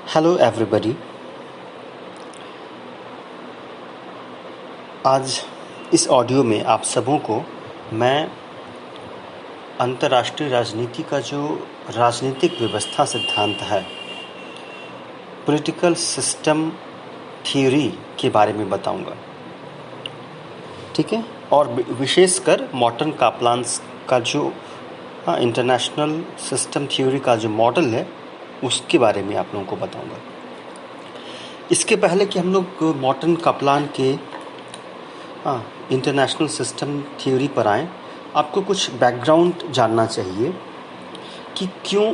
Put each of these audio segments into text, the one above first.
Hello everybody. आज इस audio में आप सबों को मैं अंतर्राष्ट्रीय राजनीति का जो राजनीतिक व्यवस्था सिद्धांत है, पॉलिटिकल सिस्टम थ्योरी के बारे में बताऊंगा। ठीक है। और विशेषकर मॉर्टन कापलान्स का जो इंटरनेशनल सिस्टम थ्योरी का जो मॉडल है उसके बारे में आप लोगों को बताऊंगा। इसके पहले कि हम लोग मॉर्टन कापलान के इंटरनेशनल सिस्टम थ्योरी पर आएँ, आपको कुछ बैकग्राउंड जानना चाहिए कि क्यों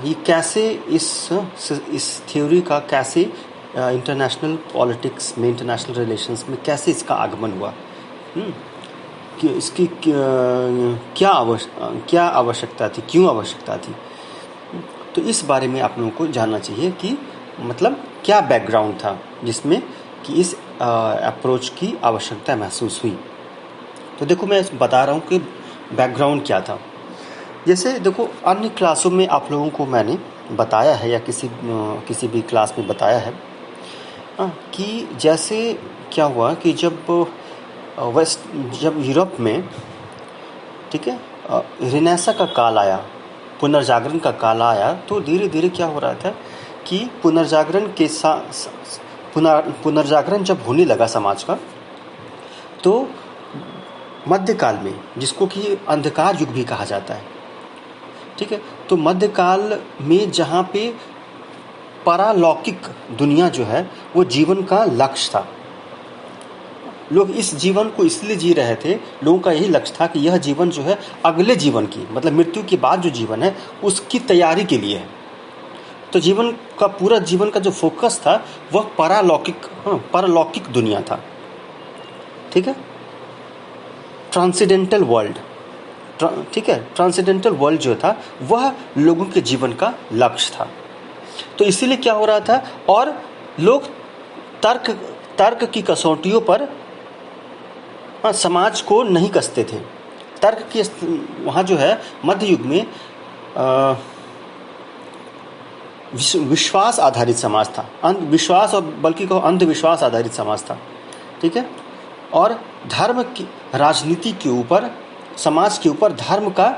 ये कैसे इस थ्योरी का कैसे इंटरनेशनल पॉलिटिक्स में, इंटरनेशनल रिलेशंस में कैसे इसका आगमन हुआ, कि इसकी क्या आवश्यकता थी, क्यों आवश्यकता थी। तो इस बारे में आप लोगों को जानना चाहिए कि मतलब क्या बैकग्राउंड था जिसमें कि इस अप्रोच की आवश्यकता महसूस हुई। तो देखो, मैं बता रहा हूँ कि बैकग्राउंड क्या था। जैसे देखो, अन्य क्लासों में आप लोगों को मैंने बताया है या किसी भी क्लास में बताया है कि जैसे क्या हुआ कि जब यूरोप में, ठीक है, रिनेसा का काल आया, पुनर्जागरण का काल आया, तो धीरे धीरे क्या हो रहा था कि पुनर्जागरण जब होने लगा समाज का, तो मध्यकाल में, जिसको कि अंधकार युग भी कहा जाता है, ठीक है, तो मध्यकाल में जहाँ पे पारलौकिक दुनिया जो है वो जीवन का लक्ष्य था। लोग इस जीवन को इसलिए जी रहे थे, लोगों का यही लक्ष्य था कि यह जीवन जो है अगले जीवन की, मतलब मृत्यु के बाद जो जीवन है उसकी तैयारी के लिए है। तो पूरा जीवन का जो फोकस था वह पारलौकिक दुनिया था। ठीक है, ट्रांसेंडेंटल वर्ल्ड, ठीक है, ट्रांसेंडेंटल वर्ल्ड जो था वह लोगों के जीवन का लक्ष्य था। तो इसीलिए क्या हो रहा था, और लोग तर्क की कसौटियों पर समाज को नहीं कसते थे। तर्क की वहाँ जो है मध्य युग में विश्वास आधारित समाज था, विश्वास और बल्कि कहो अंधविश्वास आधारित समाज था। ठीक है, और धर्म की राजनीति के ऊपर, समाज के ऊपर धर्म का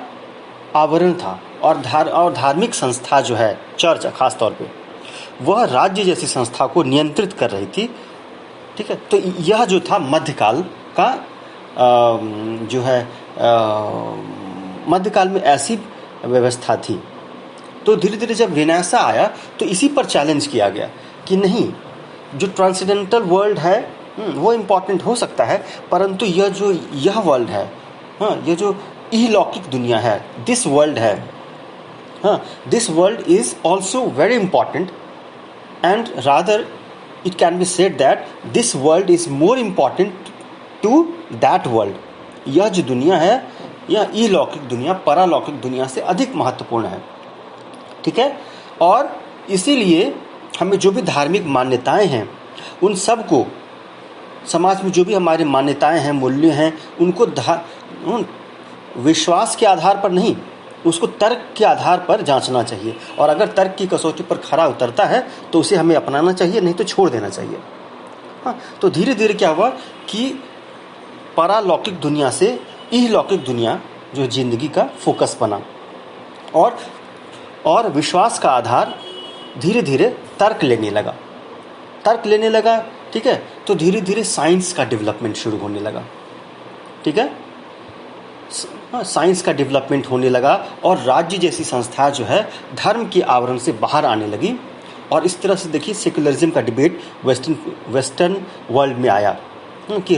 आवरण था, और धार्मिक संस्था जो है चर्च खास तौर पे, वह राज्य जैसी संस्था को नियंत्रित कर रही थी। ठीक है, तो यह जो था मध्यकाल का जो है मध्यकाल में ऐसी व्यवस्था थी। तो धीरे धीरे जब रिनेसा आया तो इसी पर चैलेंज किया गया कि नहीं, जो ट्रांसेंडेंटल वर्ल्ड है वो इम्पॉर्टेंट हो सकता है, परंतु यह वर्ल्ड है, ये जो इहलौकिक दुनिया है, दिस वर्ल्ड है, this world is also very important, and rather it can be said that this world is more important to that world. यह जो दुनिया है, यह अलौकिक दुनिया परालौकिक दुनिया से अधिक महत्वपूर्ण है। ठीक है, और इसीलिए हमें जो भी धार्मिक मान्यताएं हैं, उन सब को, समाज में जो भी हमारी मान्यताएं हैं, मूल्य हैं, उनको विश्वास के आधार पर नहीं, उसको तर्क के आधार पर जांचना चाहिए। और अगर तर्क की कसौटी पर खरा उतरता है तो उसे हमें अपनाना चाहिए, नहीं तो छोड़ देना चाहिए। तो धीरे धीरे क्या हुआ कि पारलौकिक दुनिया से इहलौकिक दुनिया जो जिंदगी का फोकस बना, और विश्वास का आधार धीरे धीरे तर्क लेने लगा। ठीक है, तो धीरे धीरे साइंस का डेवलपमेंट शुरू होने लगा। ठीक है, साइंस का डेवलपमेंट होने लगा, और राज्य जैसी संस्था जो है धर्म के आवरण से बाहर आने लगी। और इस तरह से देखिए, सेक्युलरिज्म का डिबेट वेस्टर्न वर्ल्ड में आया कि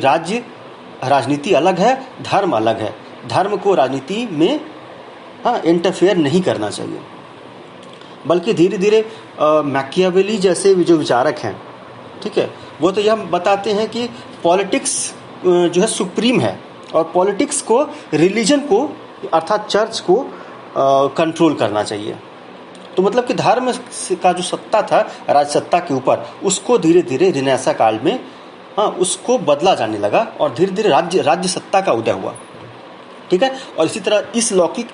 राजनीति अलग है, धर्म अलग है, धर्म को राजनीति में इंटरफेयर नहीं करना चाहिए। बल्कि धीरे धीरे मैकियावेली जैसे जो विचारक हैं, ठीक है, वो तो यह बताते हैं कि पॉलिटिक्स जो है सुप्रीम है, और पॉलिटिक्स को, रिलीजन को, अर्थात चर्च को कंट्रोल करना चाहिए। तो मतलब कि धर्म का जो सत्ता था राजसत्ता के ऊपर, उसको धीरे धीरे रिनेसा काल में उसको बदला जाने लगा, और धीरे धीरे राज्य सत्ता का उदय हुआ। ठीक है। और इसी तरह इस लौकिक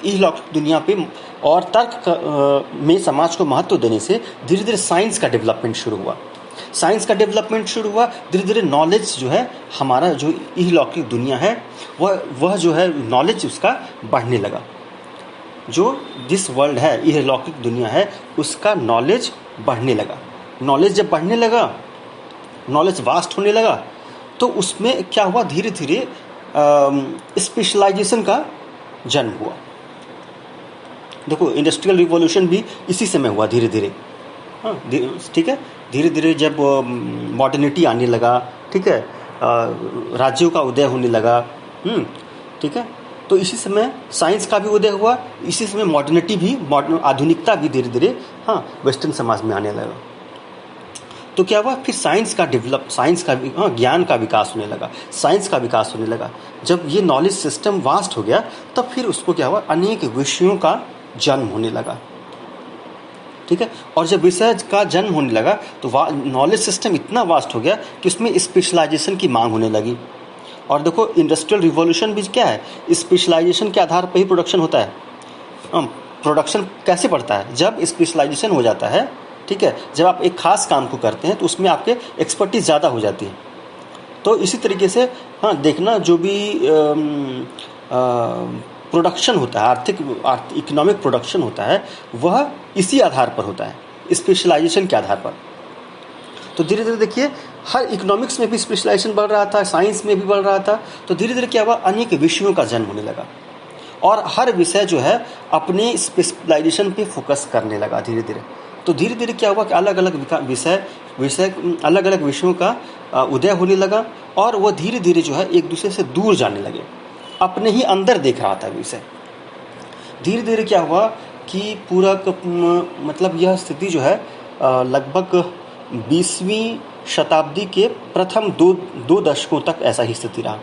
दुनिया पे और तर्क में समाज को महत्व देने से धीरे धीरे साइंस का डेवलपमेंट शुरू हुआ। धीरे धीरे नॉलेज जो है, हमारा जो इहलौकिक दुनिया है वह जो है नॉलेज उसका बढ़ने लगा। जो दिस वर्ल्ड है, इहलौकिक दुनिया है, उसका नॉलेज बढ़ने लगा। नॉलेज जब बढ़ने लगा, नॉलेज वास्ट होने लगा, तो उसमें क्या हुआ, धीरे धीरे स्पेशलाइजेशन का जन्म हुआ। देखो, इंडस्ट्रियल रिवॉल्यूशन भी इसी समय हुआ धीरे धीरे। हाँ, ठीक है। धीरे धीरे जब मॉडर्निटी आने लगा, ठीक है, राज्यों का उदय होने लगा, ठीक है, तो इसी समय साइंस का भी उदय हुआ, इसी समय मॉडर्निटी भी, आधुनिकता भी धीरे धीरे वेस्टर्न समाज में आने लगा। तो क्या हुआ, फिर साइंस का ज्ञान का विकास होने लगा, साइंस का विकास होने लगा। जब ये नॉलेज सिस्टम वास्ट हो गया, तब फिर उसको क्या हुआ, अनेक विषयों का जन्म होने लगा, ठीक है। और जब विषय का जन्म होने लगा तो नॉलेज सिस्टम इतना वास्ट हो गया कि उसमें स्पेशलाइजेशन की मांग होने लगी। और देखो, इंडस्ट्रियल रिवॉल्यूशन भी क्या है, स्पेशलाइजेशन के आधार पर ही प्रोडक्शन होता है। प्रोडक्शन कैसे बढ़ता है, जब स्पेशलाइजेशन हो जाता है, ठीक है। जब आप एक खास काम को करते हैं तो उसमें आपके एक्सपर्टीज ज़्यादा हो जाती है। तो इसी तरीके से देखना, जो भी प्रोडक्शन होता है, इकोनॉमिक प्रोडक्शन होता है, वह इसी आधार पर होता है, स्पेशलाइजेशन के आधार पर। तो धीरे धीरे देखिए, हर इकोनॉमिक्स में भी स्पेशलाइजेशन बढ़ रहा था, साइंस में भी बढ़ रहा था। तो धीरे धीरे क्या हुआ, अनेक विषयों का जन्म होने लगा और हर विषय जो है अपने स्पेशलाइजेशन पे फोकस करने लगा धीरे धीरे। तो धीरे धीरे क्या हुआ कि अलग अलग विषयों का उदय होने लगा और वह धीरे धीरे जो है एक दूसरे से दूर जाने लगे, अपने ही अंदर देख रहा था विषय। धीरे धीरे क्या हुआ कि पूरा मतलब यह स्थिति जो है लगभग 20वीं शताब्दी के प्रथम दो दशकों तक ऐसा ही स्थिति रहा,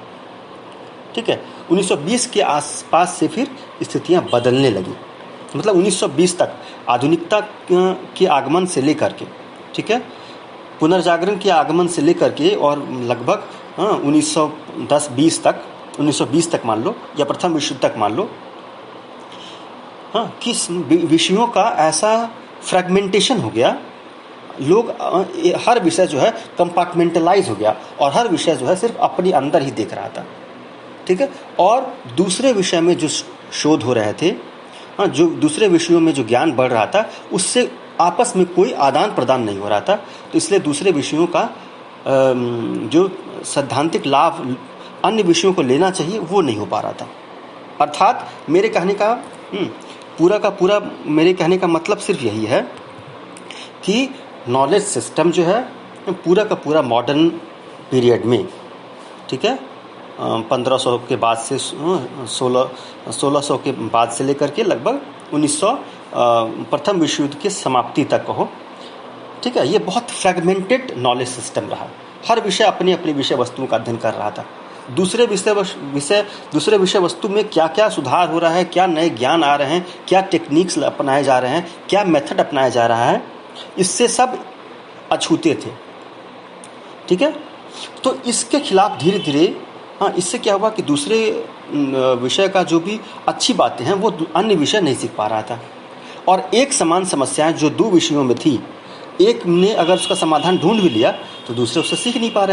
ठीक है। 1920 के आसपास से फिर स्थितियां बदलने लगी, मतलब 1920 तक आधुनिकता के आगमन से लेकर के, ठीक है, पुनर्जागरण के आगमन से लेकर के और लगभग 1920 तक मान लो, या प्रथम विश्व तक मान लो, किस विषयों का ऐसा फ्रेगमेंटेशन हो गया, लोग हर विषय जो है कंपार्टमेंटलाइज हो गया और हर विषय जो है सिर्फ अपने अंदर ही देख रहा था, ठीक है। और दूसरे विषय में जो शोध हो रहे थे, जो दूसरे विषयों में जो ज्ञान बढ़ रहा था, उससे आपस में कोई आदान प्रदान नहीं हो रहा था। तो इसलिए दूसरे विषयों का जो सैद्धांतिक लाभ अन्य विषयों को लेना चाहिए वो नहीं हो पा रहा था। अर्थात मेरे कहने का पूरा सिर्फ यही है कि नॉलेज सिस्टम जो है पूरा का पूरा मॉडर्न पीरियड में, ठीक है, 1500 के बाद से 1600 के बाद से लेकर के लगभग 1900 प्रथम विश्व युद्ध की समाप्ति तक कहो, ठीक है, ये बहुत फ्रेगमेंटेड नॉलेज सिस्टम रहा। हर विषय अपनी अपनी विषय वस्तुओं का अध्ययन कर रहा था। दूसरे विषय वस्तु में क्या क्या सुधार हो रहा है, क्या नए ज्ञान आ रहे हैं, क्या टेक्निक्स अपनाए जा रहे हैं, क्या मेथड अपनाया जा रहा है, इससे सब अछूते थे, ठीक है। तो इसके खिलाफ धीरे धीरे इससे क्या हुआ कि दूसरे विषय का जो भी अच्छी बातें हैं वो अन्य विषय नहीं सीख पा रहा था। और एक समान समस्याएं जो दो विषयों में थी, एक ने अगर उसका समाधान ढूंढ भी लिया तो दूसरे उससे सीख नहीं पा रहे।